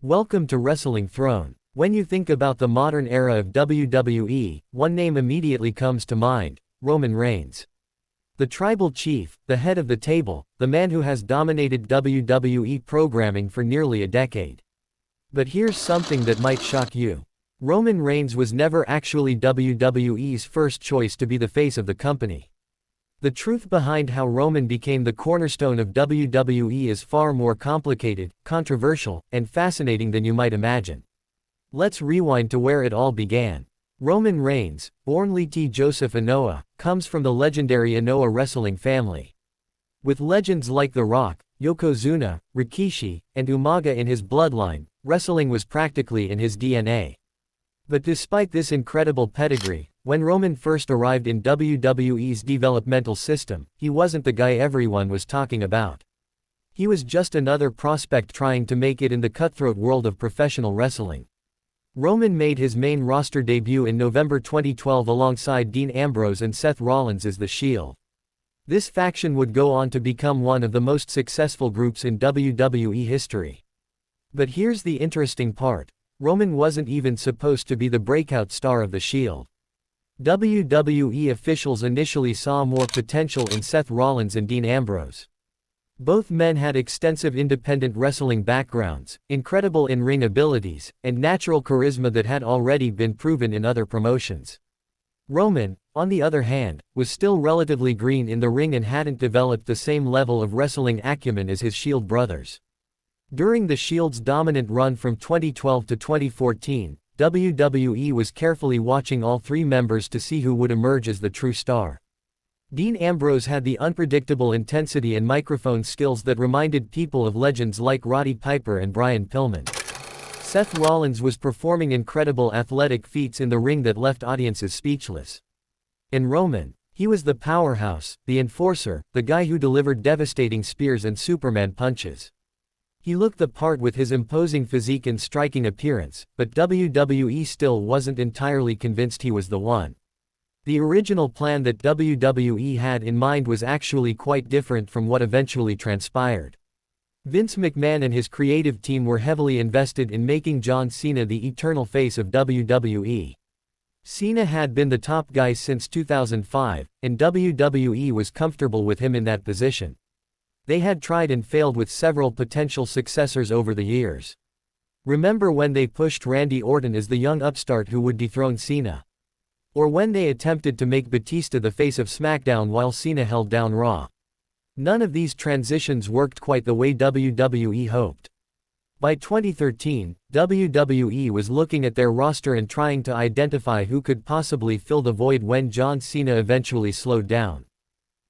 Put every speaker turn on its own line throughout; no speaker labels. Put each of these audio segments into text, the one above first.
Welcome to Wrestling Throne. When you think about the modern era of WWE, one name immediately comes to mind: Roman Reigns. The tribal chief, the head of the table, the man who has dominated WWE programming for nearly a decade. But here's something that might shock you. Roman Reigns was never actually WWE's first choice to be the face of the company. The truth behind how Roman became the cornerstone of WWE is far more complicated, controversial, and fascinating than you might imagine. Let's rewind to where it all began. Roman Reigns, born Lee T. Joseph Anoa'i, comes from the legendary Anoa'i wrestling family. With legends like The Rock, Yokozuna, Rikishi, and Umaga in his bloodline, wrestling was practically in his DNA. But despite this incredible pedigree, when Roman first arrived in WWE's developmental system, he wasn't the guy everyone was talking about. He was just another prospect trying to make it in the cutthroat world of professional wrestling. Roman made his main roster debut in November 2012 alongside Dean Ambrose and Seth Rollins as The Shield. This faction would go on to become one of the most successful groups in WWE history. But here's the interesting part. Roman wasn't even supposed to be the breakout star of The Shield. WWE officials initially saw more potential in Seth Rollins and Dean Ambrose. Both men had extensive independent wrestling backgrounds, incredible in-ring abilities, and natural charisma that had already been proven in other promotions. Roman, on the other hand, was still relatively green in the ring and hadn't developed the same level of wrestling acumen as his Shield brothers. During the Shield's dominant run from 2012 to 2014, WWE was carefully watching all three members to see who would emerge as the true star. Dean Ambrose had the unpredictable intensity and microphone skills that reminded people of legends like Roddy Piper and Brian Pillman. Seth Rollins was performing incredible athletic feats in the ring that left audiences speechless. In Roman, he was the powerhouse, the enforcer, the guy who delivered devastating spears and Superman punches. He looked the part with his imposing physique and striking appearance, but WWE still wasn't entirely convinced he was the one. The original plan that WWE had in mind was actually quite different from what eventually transpired. Vince McMahon and his creative team were heavily invested in making John Cena the eternal face of WWE. Cena had been the top guy since 2005, and WWE was comfortable with him in that position. They had tried and failed with several potential successors over the years. Remember when they pushed Randy Orton as the young upstart who would dethrone Cena? Or when they attempted to make Batista the face of SmackDown while Cena held down Raw? None of these transitions worked quite the way WWE hoped. By 2013, WWE was looking at their roster and trying to identify who could possibly fill the void when John Cena eventually slowed down.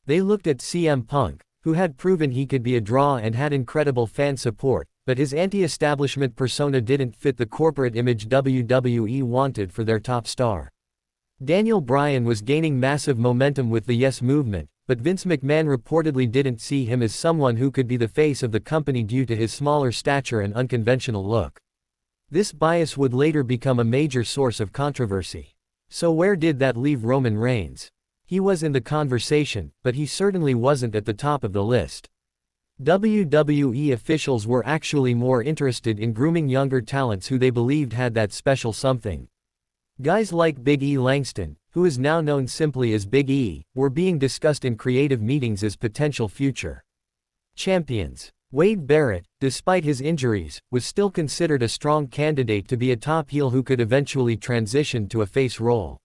They looked at CM Punk, who had proven he could be a draw and had incredible fan support, but his anti-establishment persona didn't fit the corporate image WWE wanted for their top star. Daniel Bryan was gaining massive momentum with the Yes Movement, but Vince McMahon reportedly didn't see him as someone who could be the face of the company due to his smaller stature and unconventional look. This bias would later become a major source of controversy. So where did that leave Roman Reigns? He was in the conversation, but he certainly wasn't at the top of the list. WWE officials were actually more interested in grooming younger talents who they believed had that special something. Guys like Big E Langston, who is now known simply as Big E, were being discussed in creative meetings as potential future champions. Wade Barrett, despite his injuries, was still considered a strong candidate to be a top heel who could eventually transition to a face role.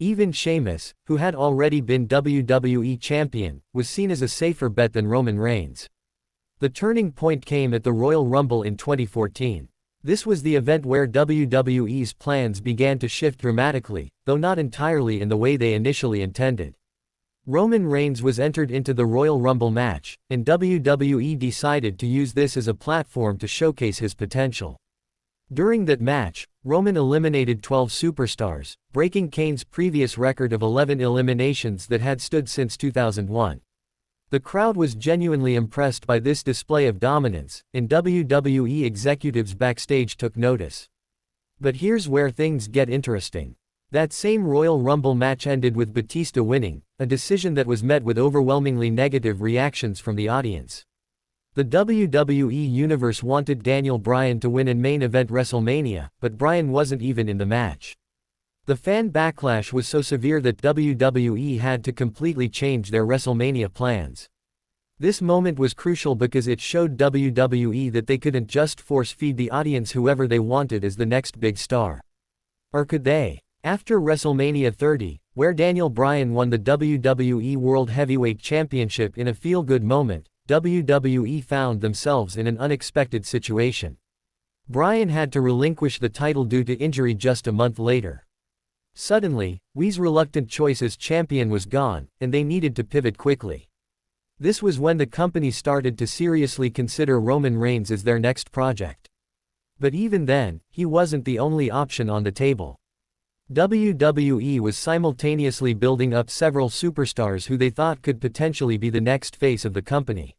Even Sheamus, who had already been WWE champion, was seen as a safer bet than Roman Reigns. The turning point came at the Royal Rumble in 2014. This was the event where WWE's plans began to shift dramatically, though not entirely in the way they initially intended. Roman Reigns was entered into the Royal Rumble match, and WWE decided to use this as a platform to showcase his potential. During that match, Roman eliminated 12 superstars, breaking Kane's previous record of 11 eliminations that had stood since 2001. The crowd was genuinely impressed by this display of dominance, and WWE executives backstage took notice. But here's where things get interesting. That same Royal Rumble match ended with Batista winning, a decision that was met with overwhelmingly negative reactions from the audience. The WWE Universe wanted Daniel Bryan to win in main event WrestleMania, but Bryan wasn't even in the match. The fan backlash was so severe that WWE had to completely change their WrestleMania plans. This moment was crucial because it showed WWE that they couldn't just force-feed the audience whoever they wanted as the next big star. Or could they? After WrestleMania 30, where Daniel Bryan won the WWE World Heavyweight Championship in a feel-good moment, WWE found themselves in an unexpected situation. Bryan had to relinquish the title due to injury just a month later. Suddenly, WWE's reluctant choice as champion was gone, and they needed to pivot quickly. This was when the company started to seriously consider Roman Reigns as their next project. But even then, he wasn't the only option on the table. WWE was simultaneously building up several superstars who they thought could potentially be the next face of the company.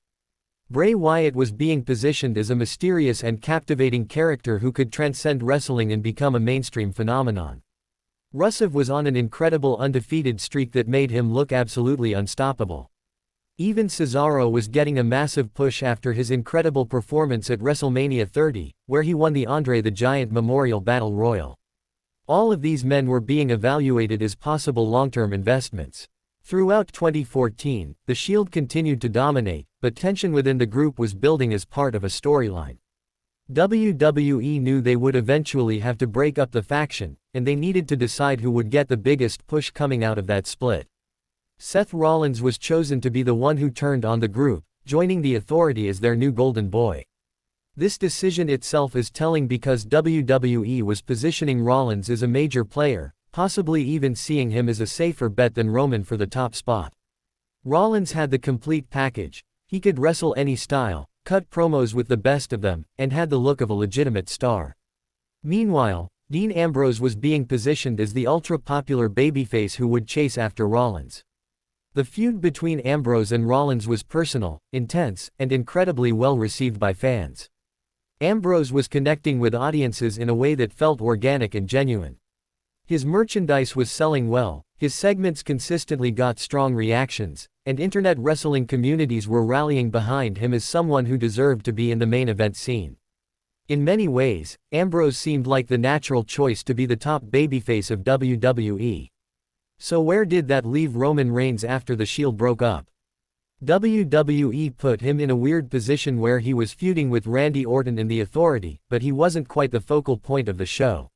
Bray Wyatt was being positioned as a mysterious and captivating character who could transcend wrestling and become a mainstream phenomenon. Rusev was on an incredible undefeated streak that made him look absolutely unstoppable. Even Cesaro was getting a massive push after his incredible performance at WrestleMania 30, where he won the Andre the Giant Memorial Battle Royal. All of these men were being evaluated as possible long-term investments. Throughout 2014, The Shield continued to dominate, but tension within the group was building as part of a storyline. WWE knew they would eventually have to break up the faction, and they needed to decide who would get the biggest push coming out of that split. Seth Rollins was chosen to be the one who turned on the group, joining the Authority as their new golden boy. This decision itself is telling because WWE was positioning Rollins as a major player, possibly even seeing him as a safer bet than Roman for the top spot. Rollins had the complete package. He could wrestle any style, cut promos with the best of them, and had the look of a legitimate star. Meanwhile, Dean Ambrose was being positioned as the ultra-popular babyface who would chase after Rollins. The feud between Ambrose and Rollins was personal, intense, and incredibly well received by fans. Ambrose was connecting with audiences in a way that felt organic and genuine. His merchandise was selling well, his segments consistently got strong reactions, and internet wrestling communities were rallying behind him as someone who deserved to be in the main event scene. In many ways, Ambrose seemed like the natural choice to be the top babyface of WWE. So where did that leave Roman Reigns after the Shield broke up? WWE put him in a weird position where he was feuding with Randy Orton and the Authority, but he wasn't quite the focal point of the show.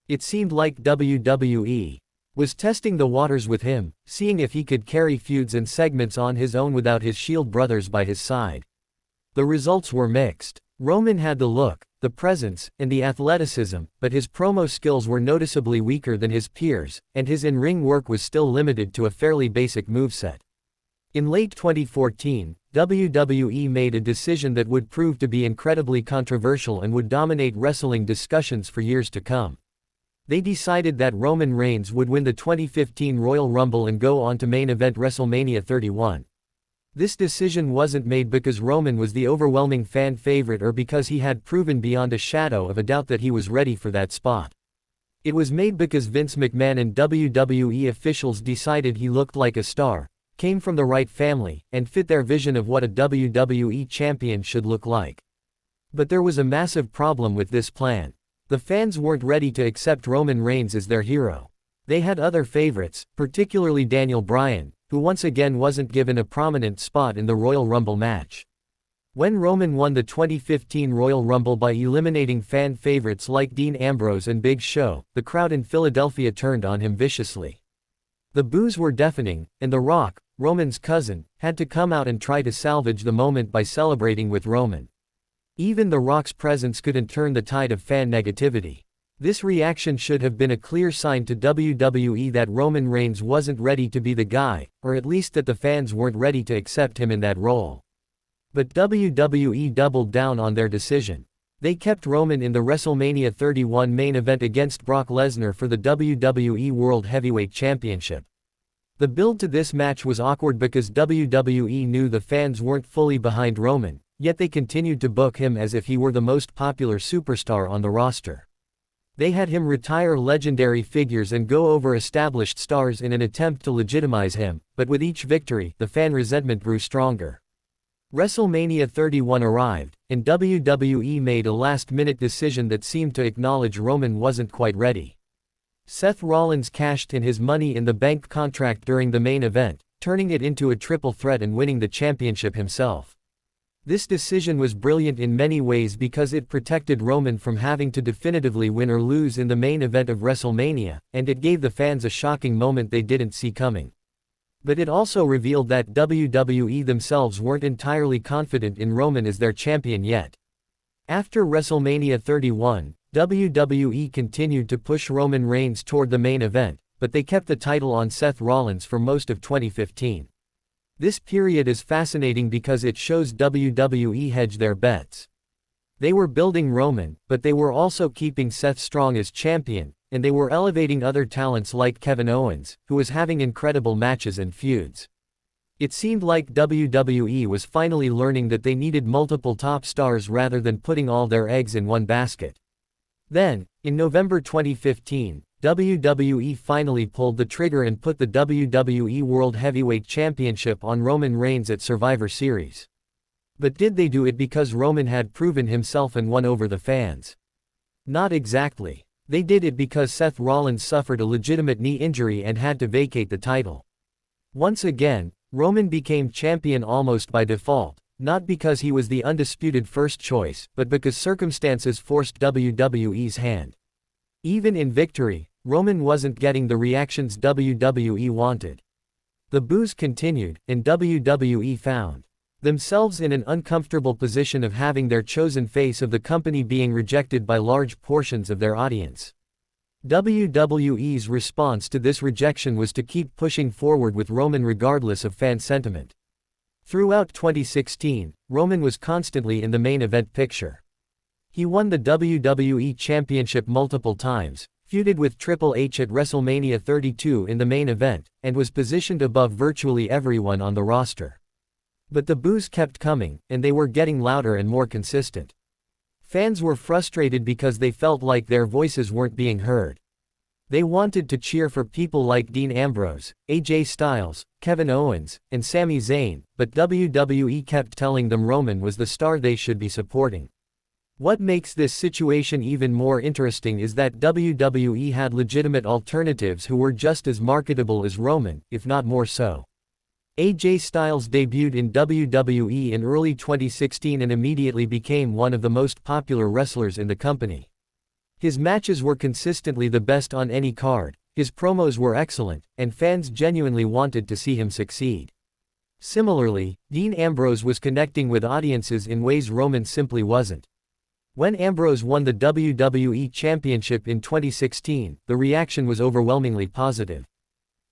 It seemed like WWE was testing the waters with him, seeing if he could carry feuds and segments on his own without his Shield brothers by his side. The results were mixed. Roman had the look, the presence, and the athleticism, but his promo skills were noticeably weaker than his peers, and his in-ring work was still limited to a fairly basic moveset. In late 2014, WWE made a decision that would prove to be incredibly controversial and would dominate wrestling discussions for years to come. They decided that Roman Reigns would win the 2015 Royal Rumble and go on to main event WrestleMania 31. This decision wasn't made because Roman was the overwhelming fan favorite or because he had proven beyond a shadow of a doubt that he was ready for that spot. It was made because Vince McMahon and WWE officials decided he looked like a star, came from the right family, and fit their vision of what a WWE champion should look like. But there was a massive problem with this plan. The fans weren't ready to accept Roman Reigns as their hero. They had other favorites, particularly Daniel Bryan, who once again wasn't given a prominent spot in the Royal Rumble match. When Roman won the 2015 Royal Rumble by eliminating fan favorites like Dean Ambrose and Big Show, the crowd in Philadelphia turned on him viciously. The boos were deafening, and The Rock, Roman's cousin, had to come out and try to salvage the moment by celebrating with Roman. Even The Rock's presence couldn't turn the tide of fan negativity. This reaction should have been a clear sign to WWE that Roman Reigns wasn't ready to be the guy, or at least that the fans weren't ready to accept him in that role. But WWE doubled down on their decision. They kept Roman in the WrestleMania 31 main event against Brock Lesnar for the WWE World Heavyweight Championship. The build to this match was awkward because WWE knew the fans weren't fully behind Roman, yet they continued to book him as if he were the most popular superstar on the roster. They had him retire legendary figures and go over established stars in an attempt to legitimize him, but with each victory, the fan resentment grew stronger. WrestleMania 31 arrived, and WWE made a last-minute decision that seemed to acknowledge Roman wasn't quite ready. Seth Rollins cashed in his Money in the Bank contract during the main event, turning it into a triple threat and winning the championship himself. This decision was brilliant in many ways because it protected Roman from having to definitively win or lose in the main event of WrestleMania, and it gave the fans a shocking moment they didn't see coming. But it also revealed that WWE themselves weren't entirely confident in Roman as their champion yet. After WrestleMania 31, WWE continued to push Roman Reigns toward the main event, but they kept the title on Seth Rollins for most of 2015. This period is fascinating because it shows WWE hedged their bets. They were building Roman, but they were also keeping Seth strong as champion, and they were elevating other talents like Kevin Owens, who was having incredible matches and feuds. It seemed like WWE was finally learning that they needed multiple top stars rather than putting all their eggs in one basket. Then, in November 2015, WWE finally pulled the trigger and put the WWE World Heavyweight Championship on Roman Reigns at Survivor Series. But did they do it because Roman had proven himself and won over the fans? Not exactly. They did it because Seth Rollins suffered a legitimate knee injury and had to vacate the title. Once again, Roman became champion almost by default, not because he was the undisputed first choice, but because circumstances forced WWE's hand. Even in victory, Roman wasn't getting the reactions WWE wanted. The boos continued, and WWE found themselves in an uncomfortable position of having their chosen face of the company being rejected by large portions of their audience. WWE's response to this rejection was to keep pushing forward with Roman regardless of fan sentiment. Throughout 2016, Roman was constantly in the main event picture. He won the WWE Championship multiple times, feuded with Triple H at WrestleMania 32 in the main event, and was positioned above virtually everyone on the roster. But the boos kept coming, and they were getting louder and more consistent. Fans were frustrated because they felt like their voices weren't being heard. They wanted to cheer for people like Dean Ambrose, AJ Styles, Kevin Owens, and Sami Zayn, but WWE kept telling them Roman was the star they should be supporting. What makes this situation even more interesting is that WWE had legitimate alternatives who were just as marketable as Roman, if not more so. AJ Styles debuted in WWE in early 2016 and immediately became one of the most popular wrestlers in the company. His matches were consistently the best on any card, his promos were excellent, and fans genuinely wanted to see him succeed. Similarly, Dean Ambrose was connecting with audiences in ways Roman simply wasn't. When Ambrose won the WWE Championship in 2016, the reaction was overwhelmingly positive.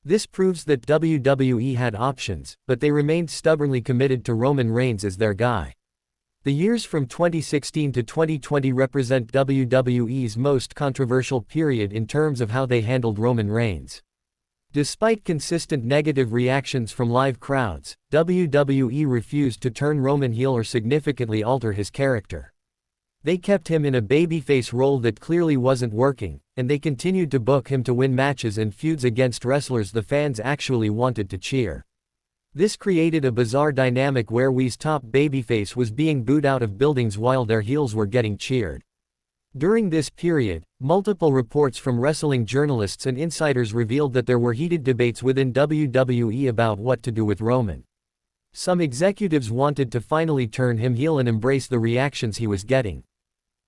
This proves that WWE had options, but they remained stubbornly committed to Roman Reigns as their guy. The years from 2016 to 2020 represent WWE's most controversial period in terms of how they handled Roman Reigns. Despite consistent negative reactions from live crowds, WWE refused to turn Roman heel or significantly alter his character. They kept him in a babyface role that clearly wasn't working, and they continued to book him to win matches and feuds against wrestlers the fans actually wanted to cheer. This created a bizarre dynamic where WWE's top babyface was being booed out of buildings while their heels were getting cheered. During this period, multiple reports from wrestling journalists and insiders revealed that there were heated debates within WWE about what to do with Roman. Some executives wanted to finally turn him heel and embrace the reactions he was getting.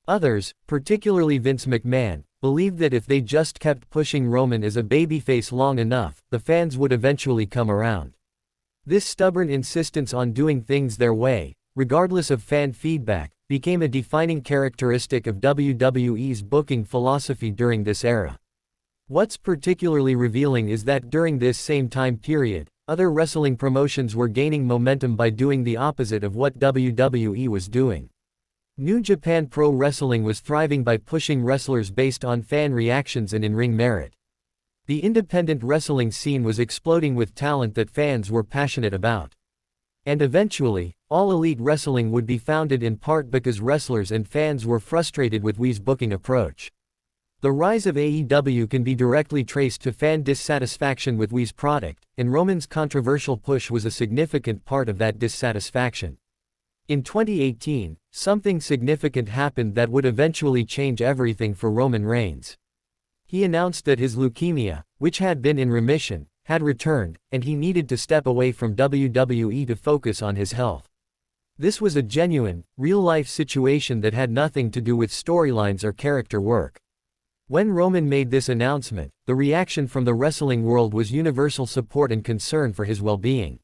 Others, particularly Vince McMahon, believed that if they just kept pushing Roman as a babyface long enough, the fans would eventually come around. This stubborn insistence on doing things their way, regardless of fan feedback, became a defining characteristic of WWE's booking philosophy during this era. What's particularly revealing is that during this same time period, other wrestling promotions were gaining momentum by doing the opposite of what WWE was doing. New Japan Pro Wrestling was thriving by pushing wrestlers based on fan reactions and in-ring merit. The independent wrestling scene was exploding with talent that fans were passionate about. And eventually, All Elite Wrestling would be founded in part because wrestlers and fans were frustrated with WWE's booking approach. The rise of AEW can be directly traced to fan dissatisfaction with WWE's product, and Roman's controversial push was a significant part of that dissatisfaction. In 2018, something significant happened that would eventually change everything for Roman Reigns. He announced that his leukemia, which had been in remission, had returned, and he needed to step away from WWE to focus on his health. This was a genuine, real-life situation that had nothing to do with storylines or character work. When Roman made this announcement, the reaction from the wrestling world was universal support and concern for his well-being.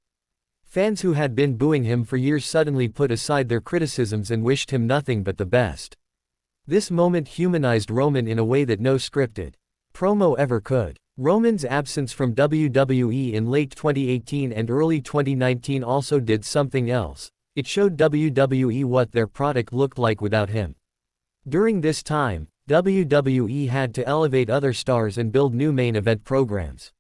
Fans who had been booing him for years suddenly put aside their criticisms and wished him nothing but the best. This moment humanized Roman in a way that no scripted promo ever could. Roman's absence from WWE in late 2018 and early 2019 also did something else. It showed WWE what their product looked like without him. During this time, WWE had to elevate other stars and build new main event programs.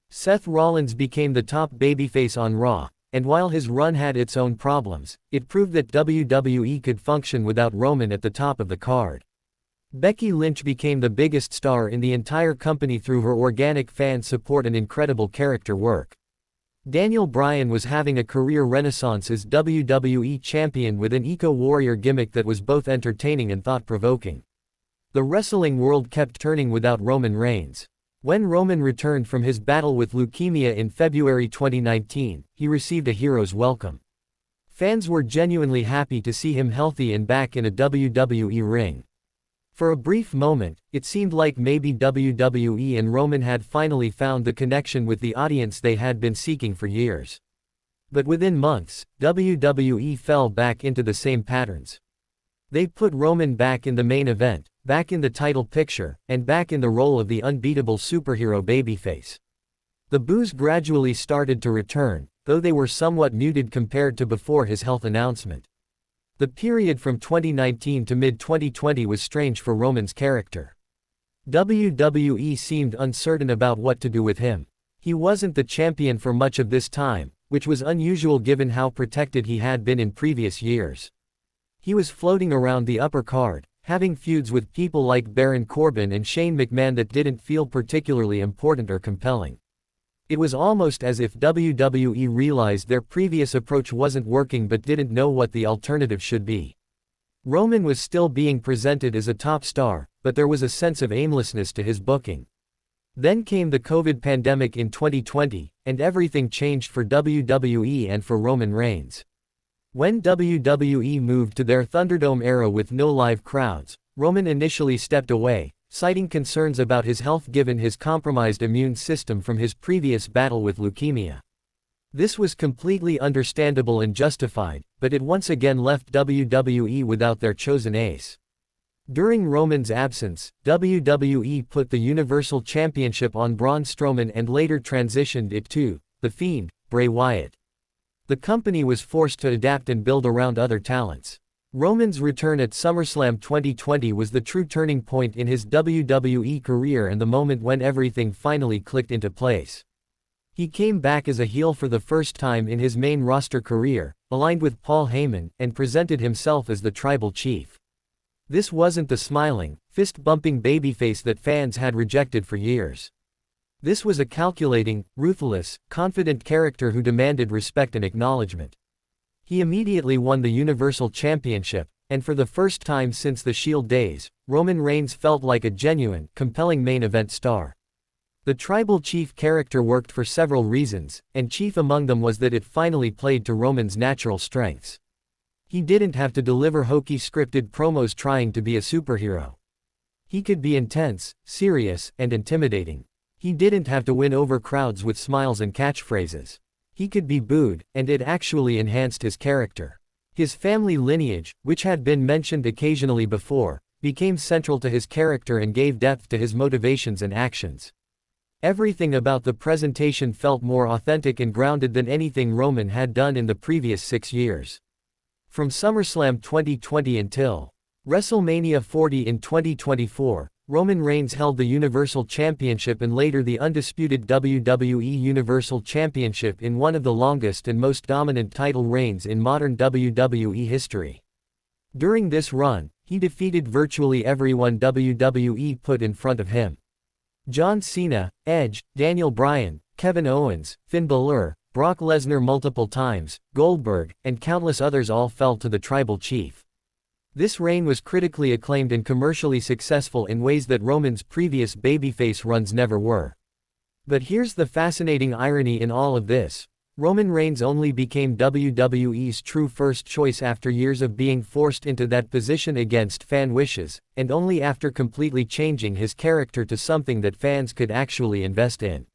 Seth Rollins became the top babyface on Raw, and while his run had its own problems, it proved that WWE could function without Roman at the top of the card. Becky Lynch became the biggest star in the entire company through her organic fan support and incredible character work. Daniel Bryan was having a career renaissance as WWE champion with an eco-warrior gimmick that was both entertaining and thought-provoking. The wrestling world kept turning without Roman Reigns. When Roman returned from his battle with leukemia in February 2019, he received a hero's welcome. Fans were genuinely happy to see him healthy and back in a WWE ring. For a brief moment, it seemed like maybe WWE and Roman had finally found the connection with the audience they had been seeking for years. But within months, WWE fell back into the same patterns. They put Roman back in the main event, back in the title picture, and back in the role of the unbeatable superhero babyface. The boos gradually started to return, though they were somewhat muted compared to before his health announcement. The period from 2019 to mid-2020 was strange for Roman's character. WWE seemed uncertain about what to do with him. He wasn't the champion for much of this time, which was unusual given how protected he had been in previous years. He was floating around the upper card, having feuds with people like Baron Corbin and Shane McMahon that didn't feel particularly important or compelling. It was almost as if WWE realized their previous approach wasn't working but didn't know what the alternative should be. Roman was still being presented as a top star, but there was a sense of aimlessness to his booking. Then came the COVID pandemic in 2020, and everything changed for WWE and for Roman Reigns. When WWE moved to their Thunderdome era with no live crowds, Roman initially stepped away, citing concerns about his health given his compromised immune system from his previous battle with leukemia. This was completely understandable and justified, but it once again left WWE without their chosen ace. During Roman's absence, WWE put the Universal Championship on Braun Strowman and later transitioned it to The Fiend, Bray Wyatt. The company was forced to adapt and build around other talents. Roman's return at SummerSlam 2020 was the true turning point in his WWE career and the moment when everything finally clicked into place. He came back as a heel for the first time in his main roster career, aligned with Paul Heyman, and presented himself as the Tribal Chief. This wasn't the smiling, fist-bumping babyface that fans had rejected for years. This was a calculating, ruthless, confident character who demanded respect and acknowledgement. He immediately won the Universal Championship, and for the first time since the Shield days, Roman Reigns felt like a genuine, compelling main event star. The Tribal Chief character worked for several reasons, and chief among them was that it finally played to Roman's natural strengths. He didn't have to deliver hokey scripted promos trying to be a superhero. He could be intense, serious, and intimidating. He didn't have to win over crowds with smiles and catchphrases. He could be booed, and it actually enhanced his character. His family lineage, which had been mentioned occasionally before, became central to his character and gave depth to his motivations and actions. Everything about the presentation felt more authentic and grounded than anything Roman had done in the previous 6 years. From SummerSlam 2020 until WrestleMania 40 in 2024, Roman Reigns held the Universal Championship and later the undisputed WWE Universal Championship in one of the longest and most dominant title reigns in modern WWE history. During this run, he defeated virtually everyone WWE put in front of him. John Cena, Edge, Daniel Bryan, Kevin Owens, Finn Balor, Brock Lesnar multiple times, Goldberg, and countless others all fell to the Tribal Chief. This reign was critically acclaimed and commercially successful in ways that Roman's previous babyface runs never were. But here's the fascinating irony in all of this. Roman Reigns only became WWE's true first choice after years of being forced into that position against fan wishes, and only after completely changing his character to something that fans could actually invest in.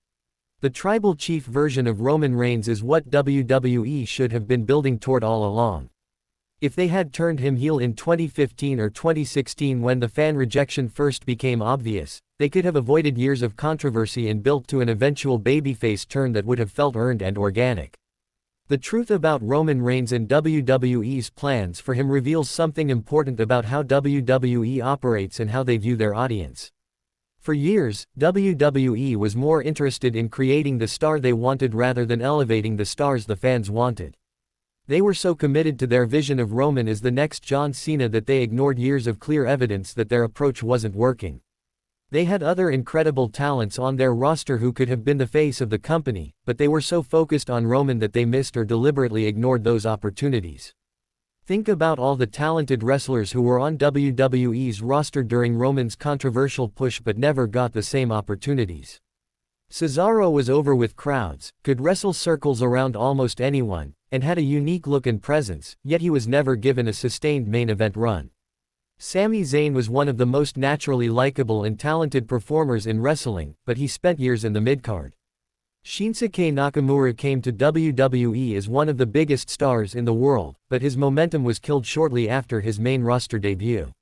The Tribal Chief version of Roman Reigns is what WWE should have been building toward all along. If they had turned him heel in 2015 or 2016 when the fan rejection first became obvious, they could have avoided years of controversy and built to an eventual babyface turn that would have felt earned and organic. The truth about Roman Reigns and WWE's plans for him reveals something important about how WWE operates and how they view their audience. For years, WWE was more interested in creating the star they wanted rather than elevating the stars the fans wanted. They were so committed to their vision of Roman as the next John Cena that they ignored years of clear evidence that their approach wasn't working. They had other incredible talents on their roster who could have been the face of the company, but they were so focused on Roman that they missed or deliberately ignored those opportunities. Think about all the talented wrestlers who were on WWE's roster during Roman's controversial push but never got the same opportunities. Cesaro was over with crowds, could wrestle circles around almost anyone, and had a unique look and presence, yet he was never given a sustained main event run. Sami Zayn was one of the most naturally likable and talented performers in wrestling, but he spent years in the midcard. Shinsuke Nakamura came to WWE as one of the biggest stars in the world, but his momentum was killed shortly after his main roster debut.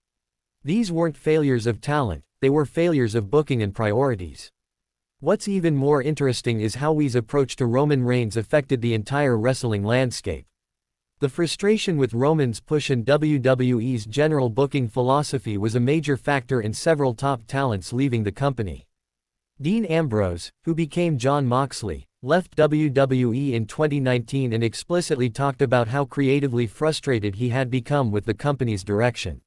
These weren't failures of talent, they were failures of booking and priorities. What's even more interesting is how Wee's approach to Roman Reigns affected the entire wrestling landscape. The frustration with Roman's push and WWE's general booking philosophy was a major factor in several top talents leaving the company. Dean Ambrose, who became Jon Moxley, left WWE in 2019 and explicitly talked about how creatively frustrated he had become with the company's direction.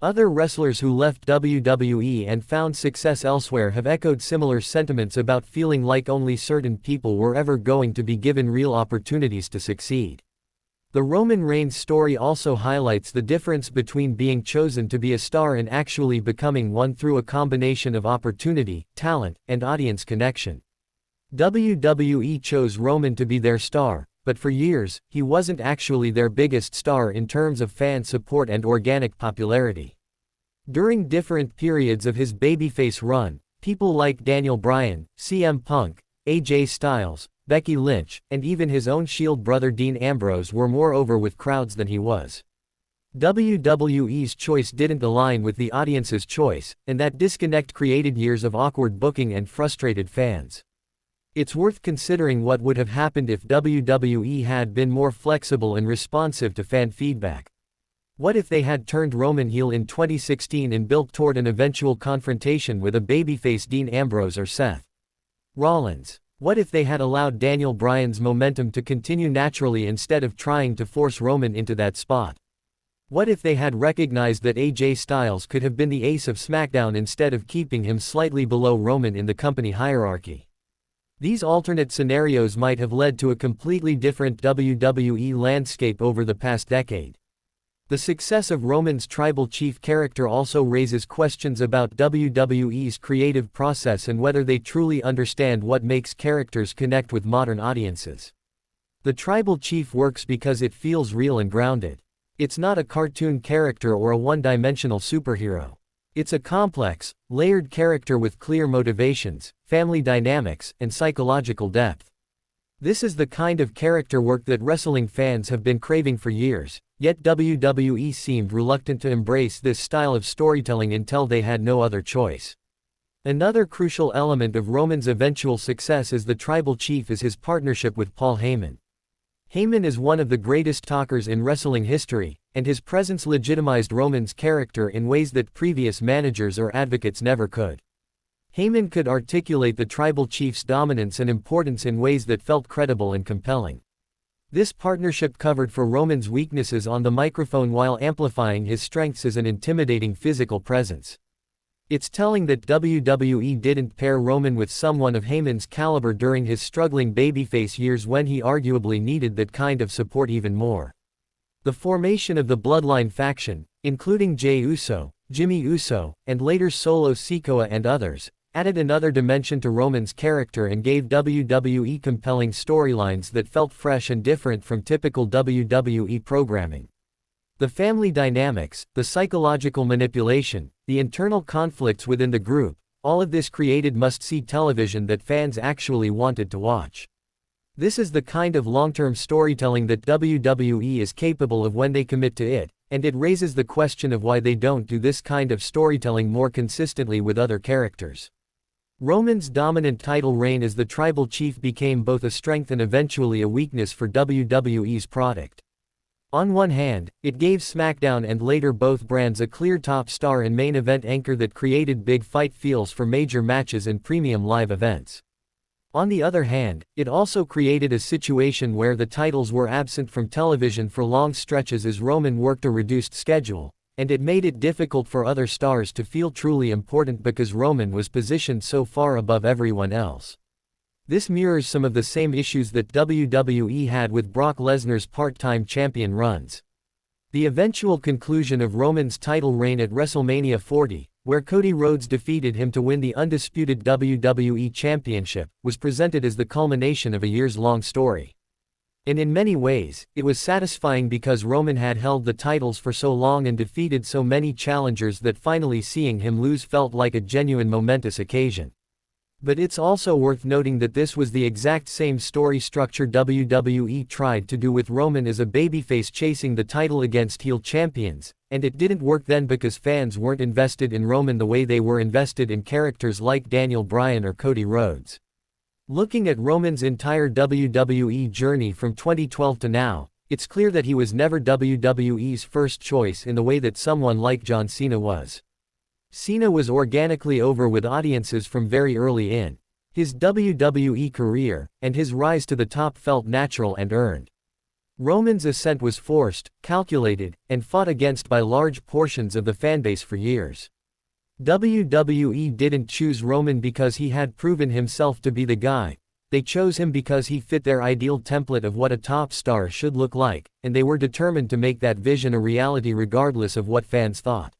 Other wrestlers who left WWE and found success elsewhere have echoed similar sentiments about feeling like only certain people were ever going to be given real opportunities to succeed. The Roman Reigns story also highlights the difference between being chosen to be a star and actually becoming one through a combination of opportunity, talent, and audience connection. WWE chose Roman to be their star, but for years, he wasn't actually their biggest star in terms of fan support and organic popularity. During different periods of his babyface run, people like Daniel Bryan, CM Punk, AJ Styles, Becky Lynch, and even his own Shield brother Dean Ambrose were more over with crowds than he was. WWE's choice didn't align with the audience's choice, and that disconnect created years of awkward booking and frustrated fans. It's worth considering what would have happened if WWE had been more flexible and responsive to fan feedback. What if they had turned Roman heel in 2016 and built toward an eventual confrontation with a babyface Dean Ambrose or Seth Rollins? What if they had allowed Daniel Bryan's momentum to continue naturally instead of trying to force Roman into that spot? What if they had recognized that AJ Styles could have been the ace of SmackDown instead of keeping him slightly below Roman in the company hierarchy? These alternate scenarios might have led to a completely different WWE landscape over the past decade. The success of Roman's Tribal Chief character also raises questions about WWE's creative process and whether they truly understand what makes characters connect with modern audiences. The Tribal Chief works because it feels real and grounded. It's not a cartoon character or a one-dimensional superhero. It's a complex, layered character with clear motivations, family dynamics, and psychological depth. This is the kind of character work that wrestling fans have been craving for years, yet WWE seemed reluctant to embrace this style of storytelling until they had no other choice. Another crucial element of Roman's eventual success as the Tribal Chief is his partnership with Paul Heyman. Heyman is one of the greatest talkers in wrestling history, and his presence legitimized Roman's character in ways that previous managers or advocates never could. Heyman could articulate the Tribal Chief's dominance and importance in ways that felt credible and compelling. This partnership covered for Roman's weaknesses on the microphone while amplifying his strengths as an intimidating physical presence. It's telling that WWE didn't pair Roman with someone of Heyman's caliber during his struggling babyface years when he arguably needed that kind of support even more. The formation of the Bloodline faction, including Jey Uso, Jimmy Uso, and later Solo Sikoa and others, added another dimension to Roman's character and gave WWE compelling storylines that felt fresh and different from typical WWE programming. The family dynamics, the psychological manipulation, the internal conflicts within the group, all of this created must-see television that fans actually wanted to watch. This is the kind of long-term storytelling that WWE is capable of when they commit to it, and it raises the question of why they don't do this kind of storytelling more consistently with other characters. Roman's dominant title reign as the Tribal Chief became both a strength and eventually a weakness for WWE's product. On one hand, it gave SmackDown and later both brands a clear top star and main event anchor that created big fight feels for major matches and premium live events. On the other hand, it also created a situation where the titles were absent from television for long stretches as Roman worked a reduced schedule, and it made it difficult for other stars to feel truly important because Roman was positioned so far above everyone else. This mirrors some of the same issues that WWE had with Brock Lesnar's part-time champion runs. The eventual conclusion of Roman's title reign at WrestleMania 40, where Cody Rhodes defeated him to win the undisputed WWE Championship, was presented as the culmination of a years-long story. And in many ways, it was satisfying because Roman had held the titles for so long and defeated so many challengers that finally seeing him lose felt like a genuine momentous occasion. But it's also worth noting that this was the exact same story structure WWE tried to do with Roman as a babyface chasing the title against heel champions, and it didn't work then because fans weren't invested in Roman the way they were invested in characters like Daniel Bryan or Cody Rhodes. Looking at Roman's entire WWE journey from 2012 to now, it's clear that he was never WWE's first choice in the way that someone like John Cena was. Cena was organically over with audiences from very early in his WWE career, and his rise to the top felt natural and earned. Roman's ascent was forced, calculated, and fought against by large portions of the fanbase for years. WWE didn't choose Roman because he had proven himself to be the guy. They chose him because he fit their ideal template of what a top star should look like, and they were determined to make that vision a reality regardless of what fans thought.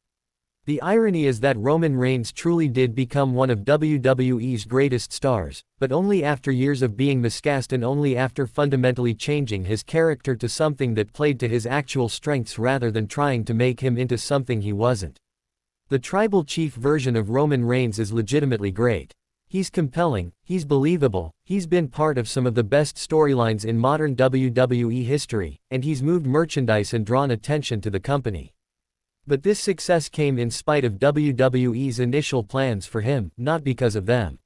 The irony is that Roman Reigns truly did become one of WWE's greatest stars, but only after years of being miscast and only after fundamentally changing his character to something that played to his actual strengths rather than trying to make him into something he wasn't. The Tribal Chief version of Roman Reigns is legitimately great. He's compelling, he's believable, he's been part of some of the best storylines in modern WWE history, and he's moved merchandise and drawn attention to the company. But this success came in spite of WWE's initial plans for him, not because of them.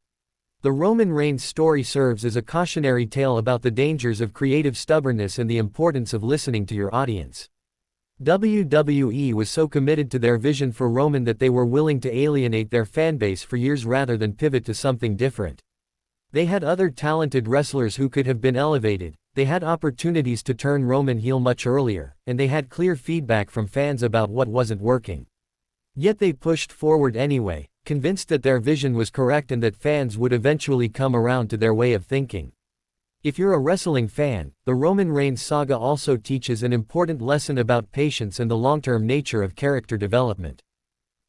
The Roman Reigns story serves as a cautionary tale about the dangers of creative stubbornness and the importance of listening to your audience. WWE was so committed to their vision for Roman that they were willing to alienate their fanbase for years rather than pivot to something different. They had other talented wrestlers who could have been elevated, they had opportunities to turn Roman heel much earlier, and they had clear feedback from fans about what wasn't working. Yet they pushed forward anyway, convinced that their vision was correct and that fans would eventually come around to their way of thinking. If you're a wrestling fan, the Roman Reigns saga also teaches an important lesson about patience and the long-term nature of character development.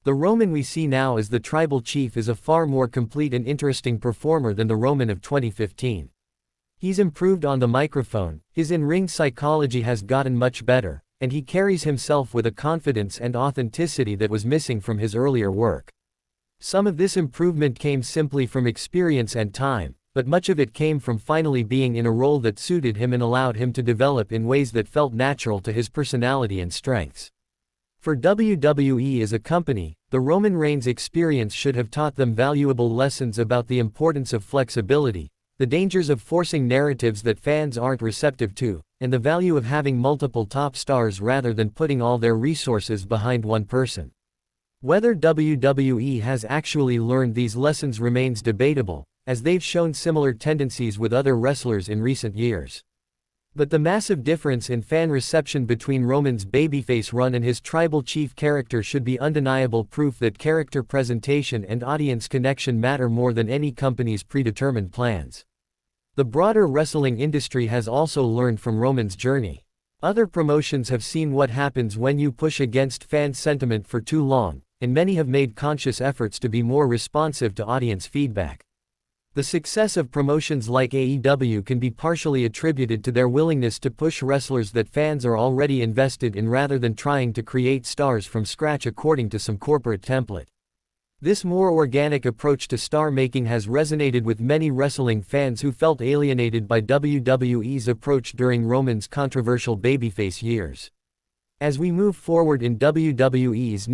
The Roman we see now as the Tribal Chief is a far more complete and interesting performer than the Roman of 2015. He's improved on the microphone, his in-ring psychology has gotten much better, and he carries himself with a confidence and authenticity that was missing from his earlier work. Some of this improvement came simply from experience and time, but much of it came from finally being in a role that suited him and allowed him to develop in ways that felt natural to his personality and strengths. For WWE as a company, the Roman Reigns experience should have taught them valuable lessons about the importance of flexibility, the dangers of forcing narratives that fans aren't receptive to, and the value of having multiple top stars rather than putting all their resources behind one person. Whether WWE has actually learned these lessons remains debatable, as they've shown similar tendencies with other wrestlers in recent years. But the massive difference in fan reception between Roman's babyface run and his tribal chief character should be undeniable proof that character presentation and audience connection matter more than any company's predetermined plans. The broader wrestling industry has also learned from Roman's journey. Other promotions have seen what happens when you push against fan sentiment for too long, and many have made conscious efforts to be more responsive to audience feedback. The success of promotions like AEW can be partially attributed to their willingness to push wrestlers that fans are already invested in rather than trying to create stars from scratch according to some corporate template. This more organic approach to star making has resonated with many wrestling fans who felt alienated by WWE's approach during Roman's controversial babyface years. As we move forward in WWE's